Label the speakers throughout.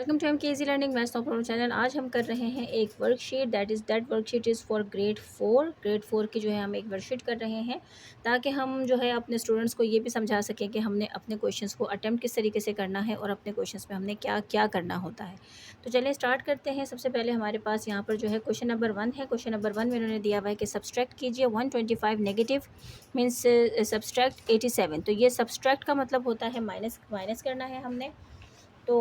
Speaker 1: Welcome to M के easy learning maths problem channel. आज हम कर रहे हैं एक worksheet that worksheet is for grade 4 की जो है हम एक वर्कशीट कर रहे हैं ताकि हम जो है अपने स्टूडेंट्स को ये भी समझा सकें कि हमने अपने क्वेश्चंस को अटेम्प्ट किस तरीके से करना है और अपने क्वेश्चंस में हमने क्या क्या करना होता है। तो चलिए स्टार्ट करते हैं। सबसे पहले हमारे पास यहाँ पर जो है क्वेश्चन नंबर 1 है। क्वेश्चन नंबर 1 में उन्होंने दिया हुआ है कि सब्सट्रैक्ट कीजिए 125 नेगेटिव मीन्स सब्सट्रैक्ट 87। तो ये सब्सट्रैक्ट का मतलब होता है माइनस माइनस करना है हमने। तो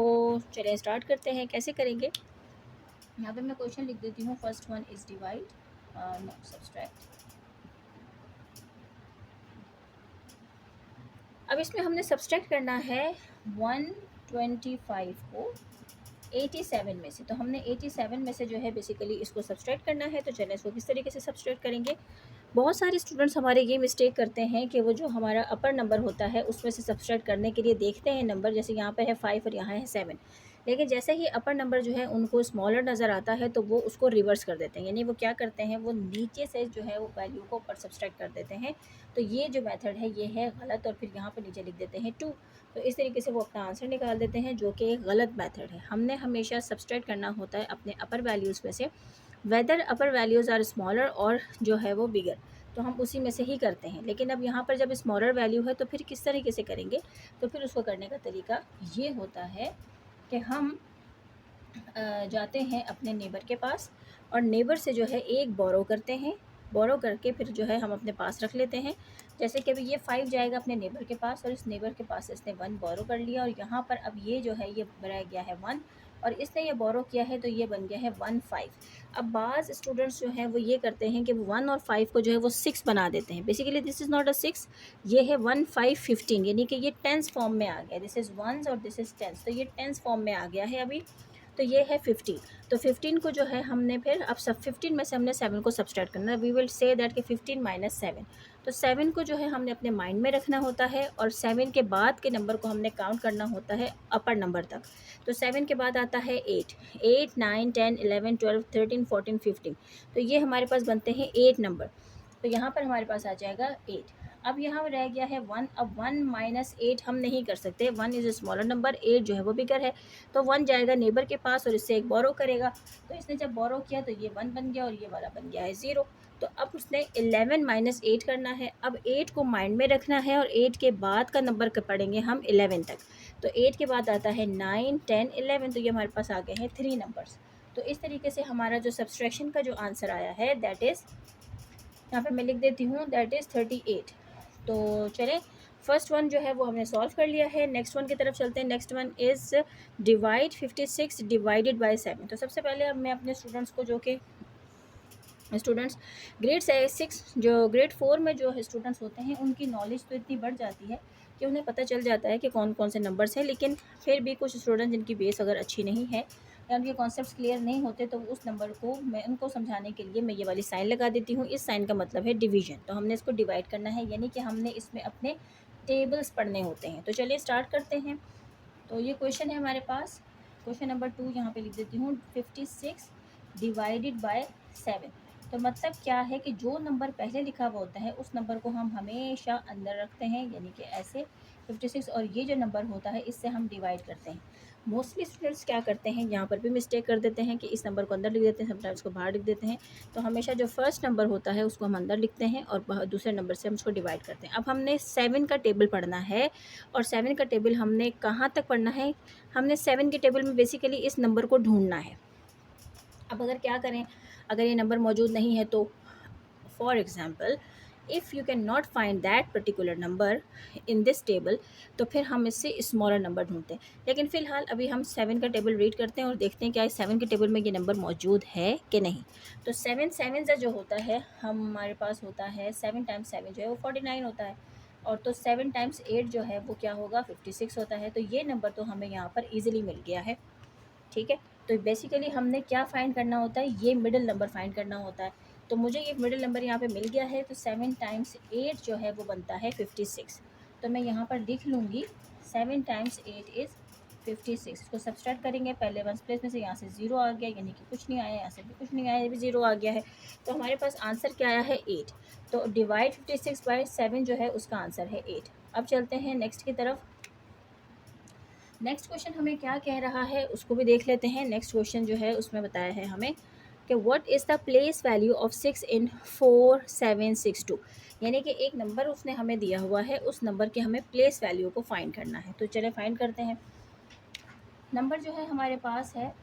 Speaker 1: चलिए स्टार्ट करते हैं। कैसे करेंगे, यहाँ पे मैं क्वेश्चन लिख देती हूँ। First one is divide no subtract. अब इसमें हमने सब्सट्रैक्ट करना है 125 को 87 में से। तो हमने 87 में से जो है बेसिकली इसको सब्सट्रैक्ट करना है। तो चलिए इसको किस तरीके से सब्सट्रैक्ट करेंगे। बहुत सारे स्टूडेंट्स हमारे ये मिस्टेक करते हैं कि वो जो हमारा अपर नंबर होता है उसमें से सब्सट्रैक्ट करने के लिए देखते हैं नंबर, जैसे यहाँ पे है 5 और यहाँ है 7, लेकिन जैसे ही अपर नंबर जो है उनको स्मॉलर नज़र आता है तो वो उसको रिवर्स कर देते हैं, यानी वो क्या करते हैं, वो नीचे से जो है वो वैल्यू को ऊपर सब्सट्रैक्ट कर देते हैं। तो ये जो मेथड है ये है गलत, और फिर यहाँ पर नीचे लिख देते हैं 2। तो इस तरीके से वो अपना आंसर निकाल देते हैं, जो कि एक गलत मेथड है। हमने हमेशा सब्सट्रैक्ट करना होता है अपने अपर वैल्यूज़ में से, whether upper values are smaller और जो है वो बिगर, तो हम उसी में से ही करते हैं। लेकिन अब यहाँ पर जब स्मॉलर वैल्यू है तो फिर किस तरीके से करेंगे, तो फिर उसको करने का तरीका ये होता है कि हम जाते हैं अपने नेबर के पास और नेबर से जो है एक बोरो करते हैं। बोरो करके फिर जो है हम अपने पास रख लेते हैं। जैसे कि अभी ये 5 जाएगा अपने नेबर के पास और इस नेबर के पास इसने 1 बोरो कर लिया, और यहाँ पर अब ये जो है ये रह गया है 1 और इसने ये बोरो किया है तो ये बन गया है 1 5। अब बाज़ स्टूडेंट्स जो हैं वो ये करते हैं कि वो 1 और 5 को जो है वो 6 बना देते हैं। Basically this is not a 6, ये है 1 5 15, यानी कि ये टेंस फॉर्म में आ गया। दिस इज़ वंस और दिस इज़ टेंस, तो ये टेंस फॉर्म में आ गया है अभी। तो ये है 15। तो 15 को जो है हमने फिर अब सब 15 में से हमने 7 को सब्सट्रैक्ट करना है। वी विल से दैट कि 15 माइनस 7। तो 7 को जो है हमने अपने माइंड में रखना होता है और 7 के बाद के नंबर को हमने काउंट करना होता है अपर नंबर तक। तो 7 के बाद आता है 8, 8 9 10 11 12 13 14 15। तो ये हमारे पास बनते हैं 8 नंबर। तो यहाँ पर हमारे पास आ जाएगा 8। अब यहाँ रह गया है 1। अब 1 माइनस 8 हम नहीं कर सकते, 1 इज़ अ स्मॉलर नंबर, 8 जो है वो बिगर है। तो 1 जाएगा नेबर के पास और इससे एक बोरो करेगा। तो इसने जब बोरो किया तो ये 1 बन गया और ये वाला बन गया है 0। तो अब उसने 11 माइनस 8 करना है। अब 8 को माइंड में रखना है और 8 के बाद का नंबर पढ़ेंगे हम 11 तक। तो 8 के बाद आता है 9 10 11। तो ये हमारे पास आ गए हैं 3 नंबर्स। तो इस तरीके से हमारा जो सब्सट्रैक्शन का जो आंसर आया है दैट इज़, यहाँ पे मैं लिख देती हूँ, दैट इज़ 38। तो चलें, फर्स्ट वन जो है वो हमने सॉल्व कर लिया है। नेक्स्ट वन की तरफ चलते हैं। Next one is divide 56 divided by 7। तो सबसे पहले अब मैं अपने स्टूडेंट्स को, जो कि स्टूडेंट्स ग्रेड 6 जो ग्रेड 4 में जो स्टूडेंट्स होते हैं उनकी नॉलेज तो इतनी बढ़ जाती है कि उन्हें पता चल जाता है कि कौन कौन से नंबर्स हैं, लेकिन फिर भी कुछ स्टूडेंट जिनकी बेस अगर अच्छी नहीं है या उनके कॉन्सेप्ट्स क्लियर नहीं होते तो उस नंबर को मैं उनको समझाने के लिए मैं ये वाली साइन लगा देती हूँ। इस साइन का मतलब है डिवीजन। तो हमने इसको डिवाइड करना है, यानी कि हमने इसमें अपने टेबल्स पढ़ने होते हैं। तो चलिए स्टार्ट करते हैं। तो ये क्वेश्चन है हमारे पास। क्वेश्चन नंबर 2 यहाँ पे लिख देती हूँ, 56 डिवाइडेड बाय 7। तो मतलब क्या है कि जो नंबर पहले लिखा हुआ होता है उस नंबर को हम हमेशा अंदर रखते हैं, यानी कि ऐसे 56, और ये जो नंबर होता है इससे हम डिवाइड करते हैं। मोस्टली स्टूडेंट्स क्या करते हैं, यहाँ पर भी मिस्टेक कर देते हैं कि इस नंबर को अंदर लिख देते हैं, समटाइम्स को बाहर लिख देते हैं। तो हमेशा जो फर्स्ट नंबर होता है उसको हम अंदर लिखते हैं और दूसरे नंबर से हम उसको डिवाइड करते हैं। अब हमने 7 का टेबल पढ़ना है, और 7 का टेबल हमने कहाँ तक पढ़ना है, हमने 7 के टेबल में बेसिकली इस नंबर को ढूंढना है। अब अगर क्या करें, अगर ये नंबर मौजूद नहीं है तो for example if you can not find that particular number in this table, तो फिर हम इससे स्मॉलर नंबर ढूंढते हैं। लेकिन फ़िलहाल अभी हम 7 का टेबल रीड करते हैं और देखते हैं क्या इस 7 के टेबल में ये नंबर मौजूद है कि नहीं। तो 7 7 का जो होता है हमारे पास होता है 7 टाइम्स 7 जो है वो 49 होता है, और तो 7 टाइम्स 8 जो है वो क्या होगा 56 होता है। तो ये नंबर तो हमें यहाँ पर ईजिली मिल गया है। ठीक है, तो बेसिकली हमने क्या फाइंड करना होता है, ये मिडिल नंबर फाइंड करना होता है। तो मुझे ये मिडिल नंबर यहाँ पे मिल गया है। तो 7 टाइम्स 8 जो है वो बनता है 56। तो मैं यहाँ पर लिख लूँगी 7 टाइम्स 8 इज़ 56। इसको सब्सट्रैक्ट करेंगे, पहले वंस प्लेस में से यहाँ से 0 आ गया, यानी कि कुछ नहीं आया, यहाँ से भी कुछ नहीं आया, ये भी 0 आ गया है। तो हमारे पास आंसर क्या आया है 8। तो डिवाइड 56 बाय 7 जो है उसका आंसर है 8। अब चलते हैं नेक्स्ट की तरफ। नेक्स्ट क्वेश्चन हमें क्या कह रहा है उसको भी देख लेते हैं। नेक्स्ट क्वेश्चन जो है उसमें बताया है हमें कि what is the place value of 6 इन 4762, यानी कि एक नंबर उसने हमें दिया हुआ है, उस नंबर के हमें प्लेस वैल्यू को फाइंड करना है। तो चले फाइंड करते हैं। नंबर जो है हमारे पास है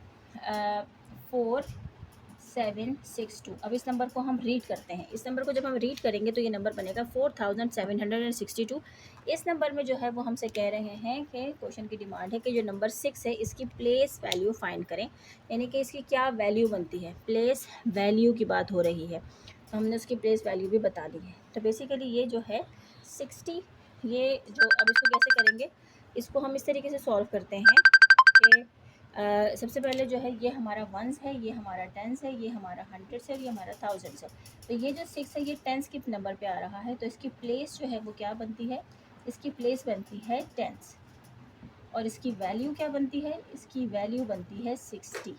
Speaker 1: 4762। अब इस नंबर को हम रीड करते हैं। इस नंबर को जब हम रीड करेंगे तो ये नंबर बनेगा 4762। इस नंबर में जो है वो हमसे कह रहे हैं कि क्वेश्चन की डिमांड है कि जो नंबर 6 है इसकी प्लेस वैल्यू फाइंड करें, यानी कि इसकी क्या वैल्यू बनती है। प्लेस वैल्यू की बात हो रही है, तो हमने उसकी प्लेस वैल्यू भी बता दी है। तो बेसिकली ये जो है 60, ये जो अब इसको कैसे करेंगे, इसको हम इस तरीके से सॉल्व करते हैं कि सबसे पहले जो है ये हमारा वंस है, ये हमारा टेंस है, ये हमारा हंड्रेड्स है और ये हमारा थाउजेंड्स है। तो ये जो 6 है ये टेंस के नंबर पे आ रहा है, तो इसकी प्लेस जो है वो क्या बनती है, इसकी प्लेस बनती है टेंस। और इसकी वैल्यू क्या बनती है, इसकी वैल्यू बनती है 60।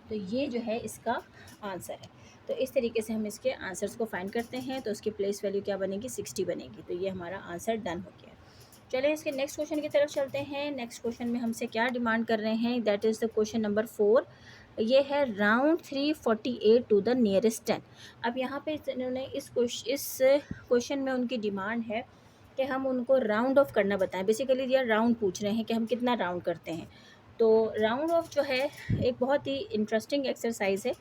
Speaker 1: तो ये जो है इसका आंसर है। तो इस तरीके से हम इसके आंसर्स को फाइंड करते हैं। तो उसकी प्लेस वैल्यू क्या बनेगी, 60 बनेगी। तो ये हमारा आंसर डन हो गया। चलिए इसके नेक्स्ट क्वेश्चन की तरफ चलते हैं। नेक्स्ट क्वेश्चन में हमसे क्या डिमांड कर रहे हैं, that is the question number 4। ये है राउंड 348 टू द नियरेस्ट 10। अब यहाँ पे इन्होंने इस क्वेश्चन में उनकी डिमांड है कि हम उनको राउंड ऑफ करना बताएं। बेसिकली ये राउंड पूछ रहे हैं कि हम कितना राउंड करते हैं। तो राउंड ऑफ जो है एक बहुत ही इंटरेस्टिंग एक्सरसाइज है,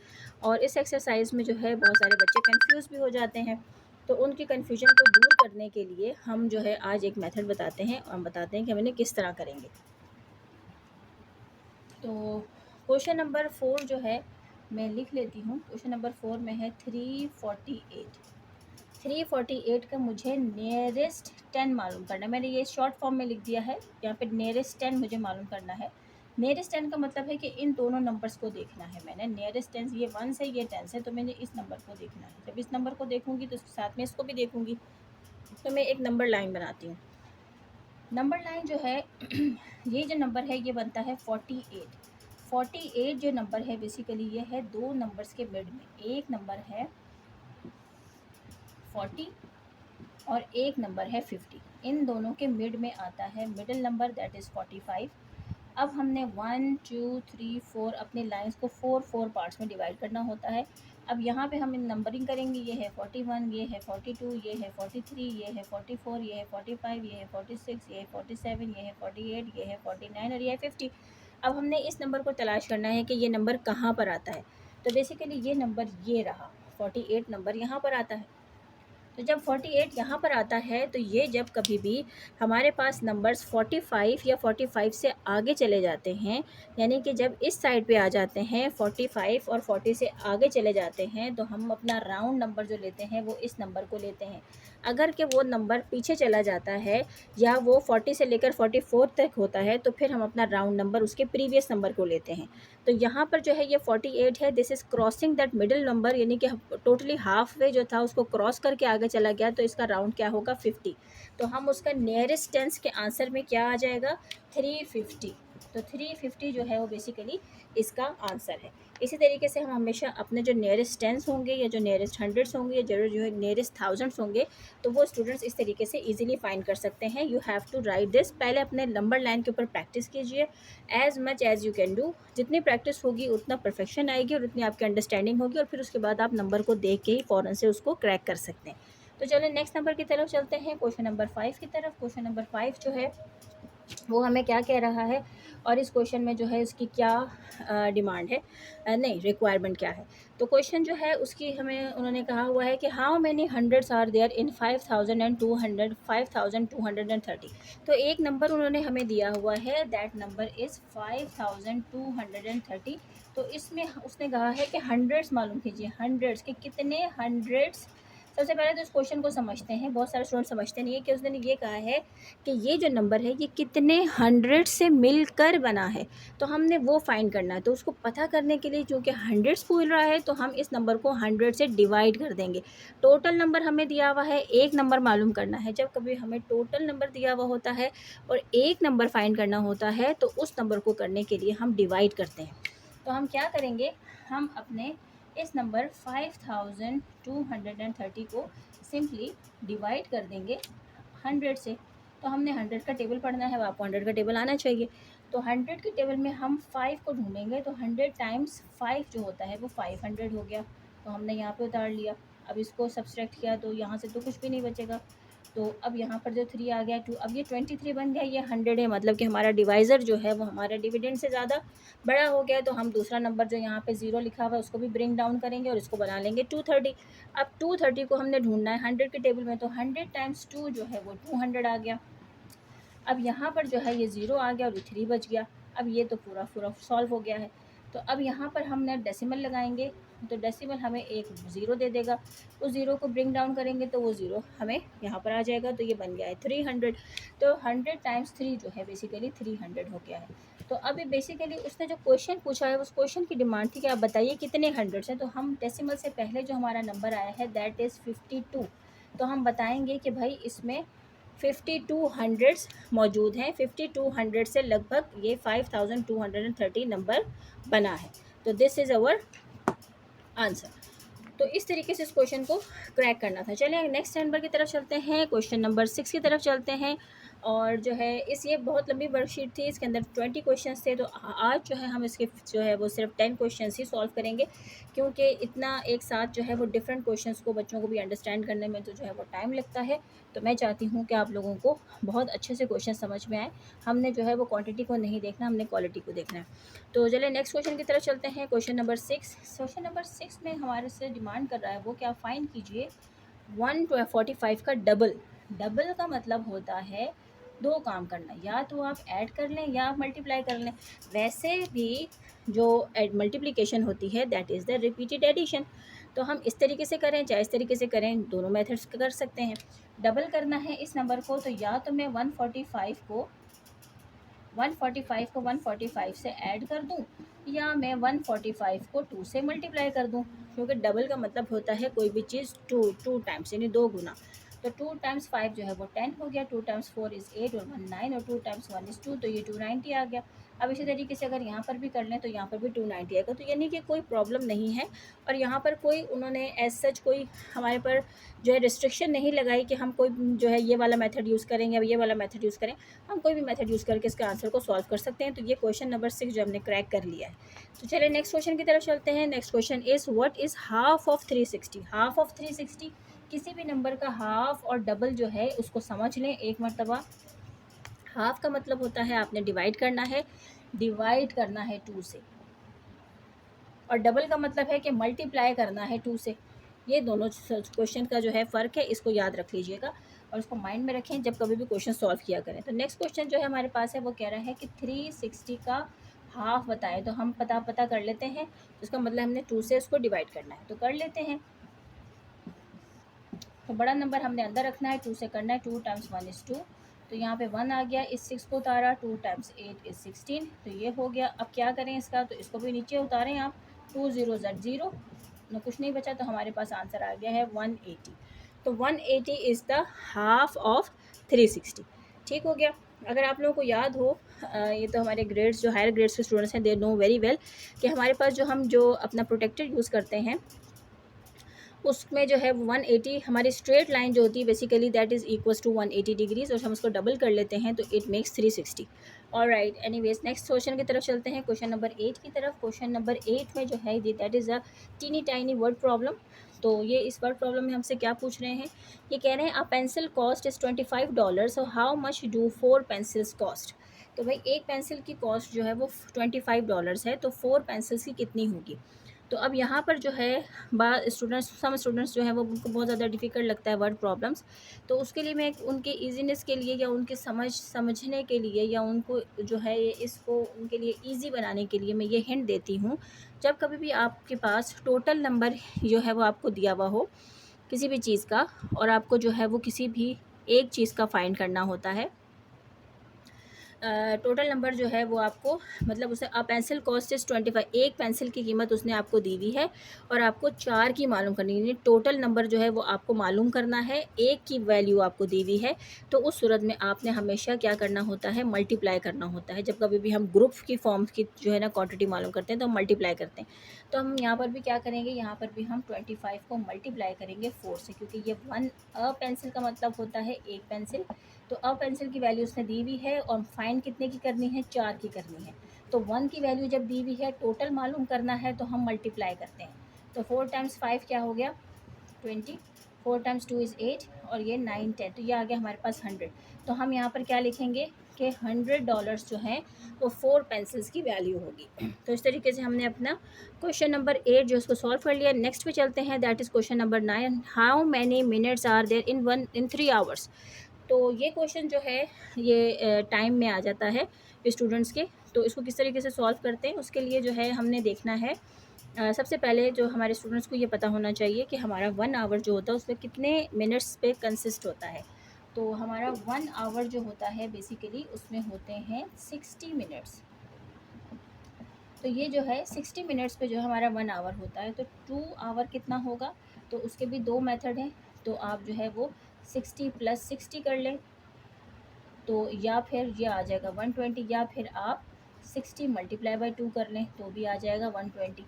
Speaker 1: और इस एक्सरसाइज में जो है बहुत सारे बच्चे कंफ्यूज भी हो जाते हैं। तो उनकी कन्फ्यूजन को दूर करने के लिए हम जो है आज एक मेथड बताते हैं, और हम बताते हैं कि हम इन्हें किस तरह करेंगे। तो क्वेश्चन नंबर 4 जो है मैं लिख लेती हूँ। क्वेश्चन नंबर 4 में है 348। 348 का मुझे नियरेस्ट 10 मालूम करना है। मैंने ये शॉर्ट फॉर्म में लिख दिया है, यहाँ पे नियरेस्ट 10 मुझे मालूम करना है। नियरेस्ट 10 का मतलब है कि इन दोनों नंबर्स को देखना है मैंने। नियरेस्ट 10 ये 1 है, ये 10 है, तो मैंने इस नंबर को देखना है। जब इस नंबर को देखूंगी तो साथ में इसको भी देखूंगी। तो मैं एक नंबर लाइन बनाती हूँ। नंबर लाइन जो है ये जो नंबर है ये बनता है 48। 48 जो नंबर है बेसिकली ये है दो नंबर्स के मिड में। एक नंबर है 40 और एक नंबर है 50। इन दोनों के मिड में आता है मिडिल नंबर, दैट इज़ 45। अब हमने 1 2 3 4 अपने लाइंस को 4 पार्ट्स में डिवाइड करना होता है। अब यहाँ पे हम नंबरिंग करेंगे। ये है 41, ये है 42, ये है 43, ये है 44, ये है 45, ये है 46, ये है 47, ये है 48, ये है 49 और ये है 50। अब हमने इस नंबर को तलाश करना है कि ये नंबर कहाँ पर आता है। तो बेसिकली ये नंबर ये रहा, 48 नंबर यहाँ पर आता है। तो जब 48 यहाँ पर आता है तो ये जब कभी भी हमारे पास नंबर्स 45 या 45 से आगे चले जाते हैं, यानी कि जब इस साइड पे आ जाते हैं 45 और 40 से आगे चले जाते हैं, तो हम अपना राउंड नंबर जो लेते हैं वो इस नंबर को लेते हैं। अगर कि वो नंबर पीछे चला जाता है या वो 40 से लेकर 44 तक होता है, तो फिर हम अपना राउंड नंबर उसके प्रीवियस नंबर को लेते हैं। तो यहाँ पर जो है ये 48 है, this is crossing that middle number, यानी कि टोटली हाफ वे जो था उसको क्रॉस करके आगे चला गया, तो इसका राउंड क्या होगा, 50। तो हम उसका नियरेस्ट टेंस के आंसर में क्या आ जाएगा, 350। तो 350 जो है वो बेसिकली इसका आंसर है। इसी तरीके से हम हमेशा अपने जो नियरेस्ट टेंस होंगे या जो नियरेस्ट हंड्रेड्स होंगे या जो है नियरेस्ट थाउजेंड्स होंगे, तो वो स्टूडेंट्स इस तरीके से इजीली फाइंड कर सकते हैं। You have to write this. पहले अपने नंबर लाइन के ऊपर प्रैक्टिस कीजिए as much as you can do. जितनी प्रैक्टिस होगी उतना परफेक्शन आएगी और उतनी आपकी अंडरस्टैंडिंग होगी, और फिर उसके बाद आप नंबर को देख के ही फ़ौरन से उसको क्रैक कर सकते हैं। तो चलिए नेक्स्ट नंबर की तरफ चलते हैं, क्वेश्चन नंबर 5 की तरफ। क्वेश्चन नंबर 5 जो है वो हमें क्या कह रहा है, और इस क्वेश्चन में जो है इसकी क्या डिमांड है, नहीं रिक्वायरमेंट क्या है। तो क्वेश्चन जो है उसकी हमें उन्होंने कहा हुआ है कि how many hundreds are there in 5230। तो एक नंबर उन्होंने हमें दिया हुआ है, दैट नंबर इज़ 5230। तो इसमें उसने कहा है कि हंड्रेड्स मालूम कीजिए, हंड्रेड्स के कितने हंड्रेड्स। सबसे पहले तो इस क्वेश्चन को समझते हैं। बहुत सारे स्टूडेंट समझते नहीं है कि उसने ये कहा है कि ये जो नंबर है ये कितने हंड्रेड से मिलकर बना है, तो हमने वो फाइंड करना है। तो उसको पता करने के लिए चूँकि हंड्रेड्स बोल रहा है तो हम इस नंबर को 100 से डिवाइड कर देंगे। टोटल नंबर हमें दिया हुआ है, एक नंबर मालूम करना है। जब कभी हमें टोटल नंबर दिया हुआ होता है और एक नंबर फाइंड करना होता है, तो उस नंबर को करने के लिए हम डिवाइड करते हैं। तो हम क्या करेंगे, हम अपने इस नंबर 5230 को सिंपली डिवाइड कर देंगे 100 से। तो हमने 100 का टेबल पढ़ना है, आपको 100 का टेबल आना चाहिए। तो 100 के टेबल में हम 5 को ढूंढेंगे, तो 100 टाइम्स 5 जो होता है वो 500 हो गया, तो हमने यहाँ पे उतार लिया। अब इसको सब्सट्रैक्ट किया तो यहाँ से तो कुछ भी नहीं बचेगा। तो अब यहाँ पर जो 3 आ गया 2, अब ये 23 बन गया, ये 100 है, मतलब कि हमारा डिवाइज़र जो है वो हमारा डिविडेंड से ज़्यादा बड़ा हो गया है। तो हम दूसरा नंबर जो यहाँ पे 0 लिखा हुआ है उसको भी ब्रिंग डाउन करेंगे और इसको बना लेंगे 230। अब 230 को हमने ढूंढना है 100 के टेबल में, तो 100 टाइम्स 2 जो है वो 200 आ गया। अब यहाँ पर जो है ये 0 आ गया और 3 बच गया। अब ये तो पूरा पूरा सॉल्व हो गया है। तो अब यहाँ पर हमने डेसिमल लगाएंगे, तो डेसिमल हमें एक 0 दे देगा, उस 0 को ब्रिंग डाउन करेंगे तो वो 0 हमें यहाँ पर आ जाएगा, तो ये बन गया है 300। तो 100 टाइम्स 3 जो है बेसिकली 300 हो गया है। तो अब ये बेसिकली उसने जो क्वेश्चन पूछा है उस क्वेश्चन की डिमांड थी कि आप बताइए कितने हंड्रेड्स हैं। तो हम डेसिमल से पहले जो हमारा नंबर आया है दैट इज़ 52, तो हम बताएंगे कि भाई इसमें 52 हंड्रेड्स मौजूद हैं। 52 हंड्रेड से लगभग ये 5230 नंबर बना है। तो दिस इज़ अवर आंसर। तो इस तरीके से इस क्वेश्चन को क्रैक करना था। चलिए नेक्स्ट नंबर की तरफ चलते हैं, क्वेश्चन नंबर 6 की तरफ चलते हैं। और जो है ये बहुत लंबी वर्कशीट थी, इसके अंदर 20 क्वेश्चंस थे। तो आज जो है हम इसके जो है वो सिर्फ 10 क्वेश्चंस ही सॉल्व करेंगे, क्योंकि इतना एक साथ जो है वो डिफरेंट क्वेश्चंस को बच्चों को भी अंडरस्टैंड करने में तो जो है वो टाइम लगता है। तो मैं चाहती हूँ कि आप लोगों को बहुत अच्छे से क्वेश्चन समझ में आए। हमने जो है वो क्वान्टिटी को नहीं देखना, हमने क्वालिटी को देखना है। तो चलिए नेक्स्ट क्वेश्चन की तरफ चलते हैं, क्वेश्चन नंबर 6। क्वेश्चन नंबर 6 में हमारे से डिमांड कर रहा है वो क्या, फाइंड कीजिए 145 का डबल। डबल का मतलब होता है दो काम करना, या तो आप ऐड कर लें या आप मल्टीप्लाई कर लें। वैसे भी जो मल्टीप्लिकेशन होती है that is the repeated addition. तो हम इस तरीके से करें चाहे इस तरीके से करें, दोनों मेथड्स कर सकते हैं। डबल करना है इस नंबर को, तो या तो मैं 145 को 145 से ऐड कर दूं, या मैं 145 को 2 से मल्टीप्लाई कर दूं, क्योंकि डबल का मतलब होता है कोई भी चीज़ टू टाइम्स यानी 2 गुना। तो 2 टाइम्स 5 जो है वो 10 हो गया, 2 टाइम्स 4 इज़ 8 और 1 9 और 2 टाइम्स 1 इज़ 2, तो ये 290 आ गया। अब इसी तरीके से अगर यहाँ पर भी कर लें तो यहाँ पर भी 290 आएगा, तो यानी कि कोई प्रॉब्लम नहीं है। और यहाँ पर कोई उन्होंने एज सच कोई हमारे पर जो है रिस्ट्रिक्शन नहीं लगाई कि हम कोई जो है ये वाला मेथड यूज़ करें या ये वाला मेथड यूज़ करें। हम कोई भी मेथड यूज़ करके इसके आंसर को सॉल्व कर सकते हैं। तो ये क्वेश्चन नंबर 6 जो हमने क्रैक कर लिया है। तो चलिए नेक्स्ट क्वेश्चन की तरफ चलते हैं। Next question is what is half of 360। Half of 360, किसी भी नंबर का हाफ और डबल जो है उसको समझ लें एक मरतबा। हाफ का मतलब होता है आपने डिवाइड करना है, डिवाइड करना है 2 से, और डबल का मतलब है कि मल्टीप्लाई करना है 2 से। ये दोनों क्वेश्चन का जो है फ़र्क है, इसको याद रख लीजिएगा और इसको माइंड में रखें जब कभी भी क्वेश्चन सॉल्व किया करें। तो नेक्स्ट क्वेश्चन जो है हमारे पास है वो कह रहा है कि 360 का हाफ बताएं। तो हम पता कर लेते हैं, इसका मतलब हमने 2 से इसको डिवाइड करना है, तो कर लेते हैं। तो बड़ा नंबर हमने अंदर रखना है, 2 से करना है, 2 टाइम्स 1 इज़ 2, तो यहाँ पे 1 आ गया, इस 6 को उतारा, 2 टाइम्स 8 इज़ 16, तो ये हो गया। अब क्या करें इसका, तो इसको भी नीचे उतारें आप, 2 0 0 ना, कुछ नहीं बचा, तो हमारे पास आंसर आ गया है 180। तो 180 इज़ द हाफ ऑफ 360। ठीक हो गया। अगर आप लोगों को याद हो, ये तो हमारे ग्रेड्स जो हायर ग्रेड्स के स्टूडेंट्स हैं दे नो वेरी वेल कि हमारे पास जो हम जो अपना प्रोटेक्टर यूज़ करते हैं उसमें जो है 180 हमारी स्ट्रेट लाइन जो होती है basically that is equals to 180 degrees, और हम उसको डबल कर लेते हैं तो it makes 360। Alright, anyways next question की तरफ चलते हैं, क्वेश्चन नंबर 8 की तरफ। क्वेश्चन नंबर 8 में जो है that is a teeny tiny word problem. तो ये इस वर्ड प्रॉब्लम में हमसे क्या पूछ रहे हैं, ये कह रहे हैं a pencil cost is $25, so how much do 4 pencils cost. तो भाई एक पेंसिल की कॉस्ट जो है वो $25 है, तो 4 पेंसिल्स की कितनी होगी। तो अब यहाँ पर जो है सम स्टूडेंट्स जो है वो उनको बहुत ज़्यादा डिफ़िकल्ट लगता है वर्ड प्रॉब्लम्स। तो उसके लिए मैं उनके ईजीनेस के लिए या उनके समझने के लिए या उनको जो है ये इसको उनके लिए ईजी बनाने के लिए मैं ये हिंट देती हूँ, जब कभी भी आपके पास टोटल नंबर जो है वो आपको दिया हुआ हो किसी भी चीज़ का, और आपको जो है वो किसी भी एक चीज़ का फाइंड करना होता है, टोटल नंबर जो है वो आपको मतलब उसे अ पेंसिल कॉस्ट इज़ 25, एक पेंसिल की कीमत उसने आपको दी हुई है और आपको 4 की मालूम करनी है, यानी टोटल नंबर जो है वो आपको मालूम करना है, एक की वैल्यू आपको दी हुई है। तो उस सूरत में आपने हमेशा क्या करना होता है, मल्टीप्लाई करना होता है। जब कभी भी हम ग्रुप की फॉर्म की जो है ना क्वांटिटी मालूम करते हैं तो हम मल्टीप्लाई करते हैं। तो हम यहाँ पर भी क्या करेंगे, यहाँ पर भी हम 25 को मल्टीप्लाई करेंगे 4 से, क्योंकि ये 1 पेंसिल का मतलब होता है एक पेंसिल। तो अब पेंसिल की वैल्यू उसने दी हुई है और फाइंड कितने की करनी है, 4 की करनी है। तो 1 की वैल्यू जब दी हुई है, टोटल मालूम करना है, तो हम मल्टीप्लाई करते हैं। तो 4 टाइम्स 5 क्या हो गया, 20, 4 टाइम्स 2 इज़ 8 और ये 9 10, तो ये आ गया हमारे पास 100। तो हम यहाँ पर क्या लिखेंगे कि $100 जो हैं वो 4 पेंसिल्स की वैल्यू होगी। तो इस तरीके से हमने अपना क्वेश्चन नंबर 8 जो उसको सॉल्व कर लिया। नेक्स्ट पे चलते हैं, that is question number 9, how many minutes are there in 3 hours. तो ये क्वेश्चन जो है ये टाइम में आ जाता है स्टूडेंट्स के। तो इसको किस तरीके से सॉल्व करते हैं, उसके लिए जो है हमने देखना है, सबसे पहले जो हमारे स्टूडेंट्स को ये पता होना चाहिए कि हमारा 1 आवर जो होता है उसमें कितने मिनट्स पे कंसिस्ट होता है। तो हमारा 1 आवर जो होता है बेसिकली उसमें होते हैं 60 मिनट्स। तो ये जो है 60 मिनट्स पे जो हमारा 1 आवर होता है, तो 2 आवर कितना होगा, तो उसके भी 2 मेथड हैं। तो आप जो है वो 60 + 60 कर लें, तो या फिर ये आ जाएगा 120, या फिर आप 60 × 2 कर लें तो भी आ जाएगा 120।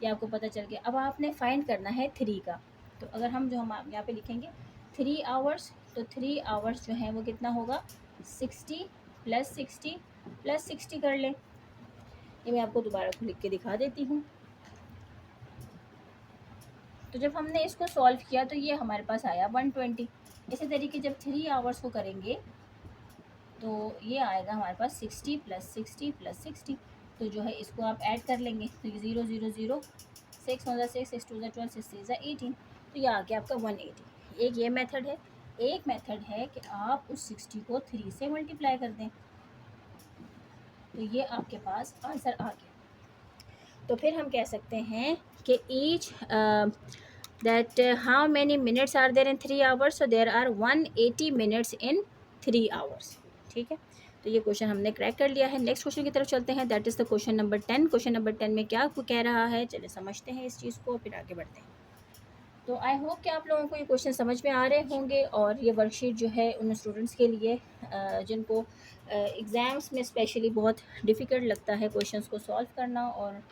Speaker 1: ये आपको पता चल गया। अब आपने फाइंड करना है 3 का। तो अगर हम यहाँ पे लिखेंगे 3 आवर्स, तो 3 आवर्स जो हैं वो कितना होगा, 60 + 60 + 60 कर लें। ये मैं आपको दोबारा लिख के दिखा देती हूँ। तो जब हमने इसको सॉल्व किया तो ये हमारे पास आया 120। इसी तरीके जब 3 आवर्स को करेंगे तो ये आएगा हमारे पास 60 + 60 + 60। तो जो है इसको आप ऐड कर लेंगे, तो ये 0 0 0, 6 1 6, 6 2 12, 6 3 18। तो ये आ गया आपका 180। एक ये मेथड है। एक मेथड है कि आप उस 60 को 3 से मल्टीप्लाई कर दें, तो ये आपके पास आंसर आ गया। तो फिर हम कह सकते हैं कि each that how many minutes are there in 3 hours, so there are 180 minutes in 3 hours. ठीक है, तो ये क्वेश्चन हमने क्रैक कर लिया है। नेक्स्ट क्वेश्चन की तरफ चलते हैं, that is the question number 10। Question number 10 में क्या कह रहा है, चलिए समझते हैं इस चीज़ को, फिर आगे बढ़ते हैं। तो आई होप कि आप लोगों को ये क्वेश्चन समझ में आ रहे होंगे, और ये वर्कशीट जो है उन स्टूडेंट्स के लिए जिनको एग्ज़ाम्स में स्पेशली बहुत डिफ़िकल्ट लगता है क्वेश्चंस को सॉल्व करना, और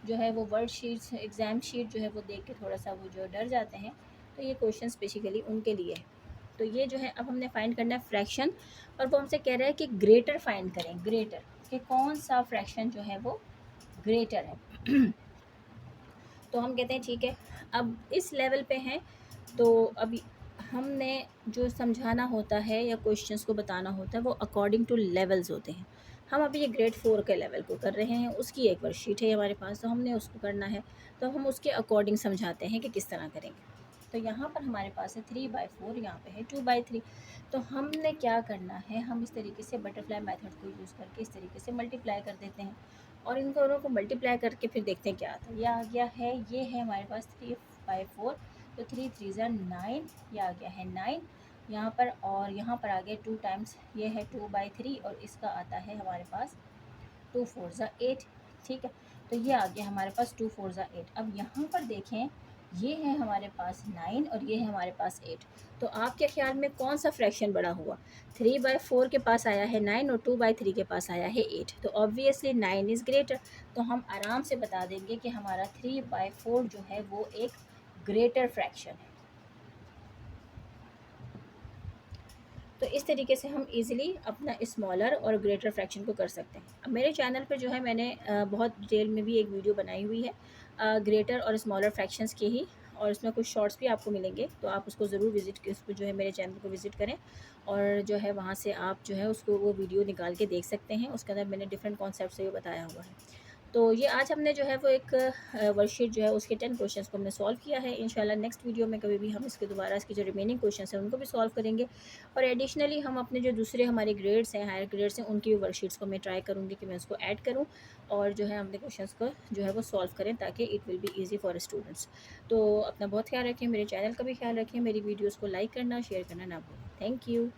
Speaker 1: जो है वो वर्कशीट्स एग्ज़ाम शीट जो है वो देख के थोड़ा सा वो जो डर जाते हैं, तो ये क्वेश्चन बेसिकली उनके लिए है। तो ये जो है अब हमने फाइंड करना है फ्रैक्शन, और वो हमसे कह रहा है कि ग्रेटर फाइंड करें, ग्रेटर, कि कौन सा फ्रैक्शन जो है वो ग्रेटर है। तो हम कहते हैं ठीक है, अब इस लेवल पे हैं, तो अभी हमने जो समझाना होता है या क्वेश्चंस को बताना होता है वो अकॉर्डिंग टू लेवल्स होते हैं। हम अभी ये ग्रेड 4 के लेवल को कर रहे हैं, उसकी एक वर्कशीट है हमारे पास, तो हमने उसको करना है, तो हम उसके अकॉर्डिंग समझाते हैं कि किस तरह करेंगे। तो यहाँ पर हमारे पास है 3/4, यहाँ पे है 2/3। तो हमने क्या करना है, हम इस तरीके से बटरफ्लाई मेथड को यूज़ करके इस तरीके से मल्टीप्लाई कर देते हैं, और इन दोनों को मल्टीप्लाई करके फिर देखते हैं क्या आता है। ये आ गया है, ये है हमारे पास 3/4, तो 3 3 ज़ा 9, ये आ गया है 9 यहाँ पर, और यहाँ पर आ गया 2 टाइम्स, ये है 2/3, और इसका आता है हमारे पास 2 4 ज़ा 8। ठीक है, तो ये आ गया हमारे पास 2 4 ज़ा 8। अब यहाँ पर देखें, ये है हमारे पास 9 और ये है हमारे पास 8। तो आपके ख्याल में कौन सा फ्रैक्शन बड़ा हुआ, 3/4 के पास आया है 9 और 2/3 के पास आया है 8, तो ऑब्वियसली 9 इज़ ग्रेटर। तो हम आराम से बता देंगे कि हमारा 3/4 जो है वो एक ग्रेटर फ्रैक्शन है। तो इस तरीके से हम इजीली अपना स्मॉलर और ग्रेटर फ्रैक्शन को कर सकते हैं। अब मेरे चैनल पर जो है मैंने बहुत डिटेल में भी एक वीडियो बनाई हुई है ग्रेटर और स्मॉलर फ्रैक्शंस की ही, और उसमें कुछ शॉर्ट्स भी आपको मिलेंगे, तो आप उसको ज़रूर उसको जो है मेरे चैनल को विज़िट करें, और जो है वहाँ से आप जो है उसको वो वीडियो निकाल के देख सकते हैं। उसके अंदर मैंने डिफरेंट कॉन्सेप्ट से भी बताया हुआ है। तो ये आज हमने जो है वो एक वर्कशीट जो है उसके 10 क्वेश्चंस को हमने सॉल्व किया है। इंशाल्लाह नेक्स्ट वीडियो में कभी भी हम इसके दोबारा इसकी जो रिमेनिंग क्वेश्चंस हैं उनको भी सॉल्व करेंगे, और एडिशनली हम अपने जो दूसरे हमारे ग्रेड्स हैं, हायर ग्रेड्स हैं, उनकी वर्कशीट्स को मैं ट्राई करूँगी कि मैं उसको ऐड करूँ, और जो है अपने क्वेश्चंस को जो है वो सॉल्व करें, ताकि it will be easy for students. तो अपना बहुत ख्याल रखें, मेरे चैनल का भी ख्याल रखें, मेरी वीडियोज़ को लाइक करना शेयर करना ना भूलें। Thank you.